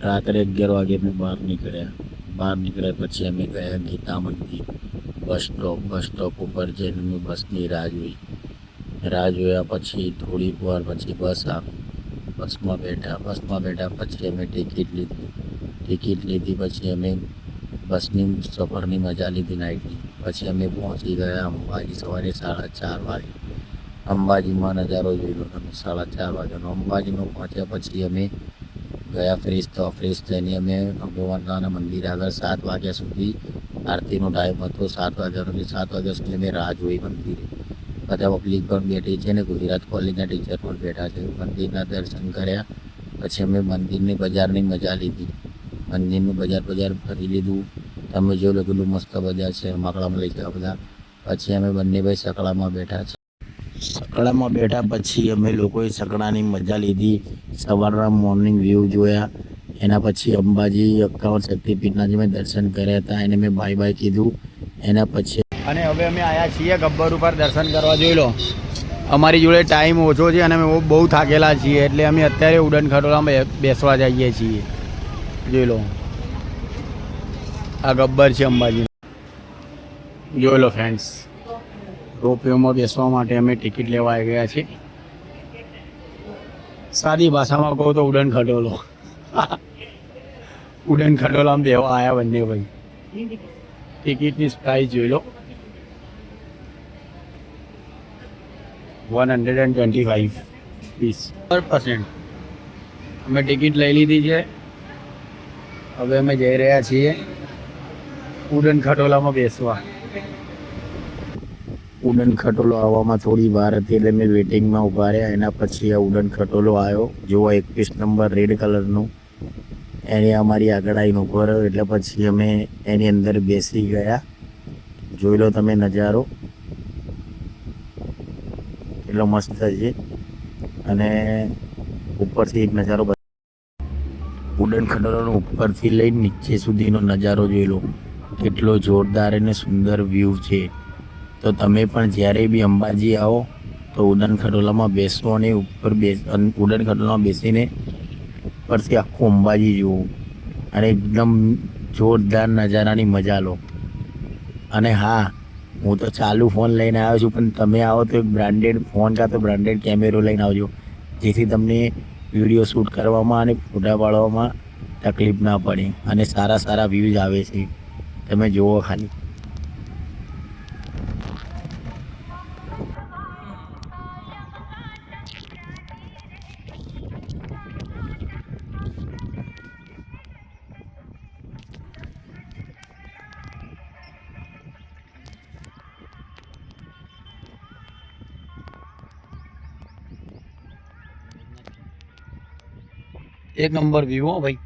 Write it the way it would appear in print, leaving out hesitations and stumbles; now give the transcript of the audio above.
રાત્રે 11 વાગે અમે બહાર નીકળ્યા પછી અમે ગયા ગીતા મંદિર બસ સ્ટોપ ઉપર જઈને અમે બસની રાહ જોયા પછી થોડીક વાર પછી બસ આવી બસમાં બેઠા પછી અમે ટિકિટ લીધી પછી અમે બસની સફરની મજા લીધી નાઇટની પછી અમે પહોંચી ગયા અંબાજી સવારે 4:30 વાગે અંબાજીમાં નજારો જોઈ લો તમે 4:30 વાગ્યાનો અંબાજીમાં પહોંચ્યા પછી અમે ગયા ફ્રેશ થઈને અમે ભગવાનના મંદિર આગળ 7 વાગ્યા સુધી આરતીનો ટાઈમ હતો 7 વાગ્યાનો 7 વાગ્યા સુધી અમે રાહ જોઈ મંદિરે બધા પબ્લિક પણ બેઠી છે ને ગુજરાત કોલેજના ટીચર પણ બેઠા છે મંદિરના દર્શન કર્યા પછી અમે મંદિરની બજારની મજા લીધી મંદિરનું બજાર ફરી લીધું તમે જોઈ લો કેટલું મસ્ત બજાર છે રમકડામાં લઈ ગયા બધા પછી અમે બંને ભાઈ સકડામાં બેઠા પછી અમે લોકોએ સકડાની મજા લીધી સવારના મોર્નિંગ વ્યૂ જોયા એના પછી અંબાજી 51 શક્તિપીઠના જે મેં દર્શન કર્યા હતા એને મેં બાય કીધું એના પછી અને હવે અમે આવ્યા છીએ ગબ્બર ઉપર દર્શન કરવા જોઈ લો અમારી જોડે ટાઈમ ઓછો છે અને અમે બહુ થાકેલા છીએ એટલે અમે અત્યારે ઉડન ખટોલામાં બેસવા જઈએ છીએ જોઈ લો આ ગબ્બર છે અંબાજી જોઈ લો ફ્રેન્ડ્સ રોપવેમાં બેસવા માટે અમે ટિકિટ લેવા આવી ગયા છીએ સાદી ભાષામાં કહો તો ઉડન ખટોલામાં બેવા આવ્યા બંને ભાઈ ટિકિટની પ્રાઇસ જોઈ લો 125 પીસ પર પર્સન અમે ટિકિટ લઈ લીધી છે હવે અમે જઈ રહ્યા છીએ ઉડન ખટોલામાં બેસવા ઉડન ખટોલો આવવામાં થોડી વાર હતી એટલે મેં વેટિંગમાં ઊભા રહ્યા એના પછી આ ઉડન ખટોલો આવ્યો જોવા 21 નંબર રેડ કલરનું એને અમારી આગળ આવીને ઊભો રહ્યો એટલે પછી અમે એની અંદર બેસી ગયા જોઈ લો તમે નજારો એટલો મસ્ત છે અને ઉપરથી એક નજારો ઉડન ખટોલાનો ઉપરથી લઈને નીચે સુધીનો નજારો જોઈ લો કેટલો જોરદાર અને સુંદર વ્યૂ છે તો તમે પણ જ્યારે બી અંબાજી આવો તો ઉડન ખટોલામાં બેસો અને ઉડન ખટોલામાં બેસીને ઉપરથી આખું અંબાજી જુઓ અને એકદમ જોરદાર નજારાની મજા લો અને હા હું તો ચાલુ ફોન લઈને આવ્યો છું પણ તમે આવો તો એક બ્રાન્ડેડ ફોન કાં તો બ્રાન્ડેડ કેમેરો લઈને આવજો જેથી તમને વિડીયો શૂટ કરવામાં અને ફોટા પાડવામાં તકલીફ ના પડે અને સારા વ્યૂઝ આવે છે તમે જુઓ ખાલી એક નંબર વ્યૂ હો ભાઈ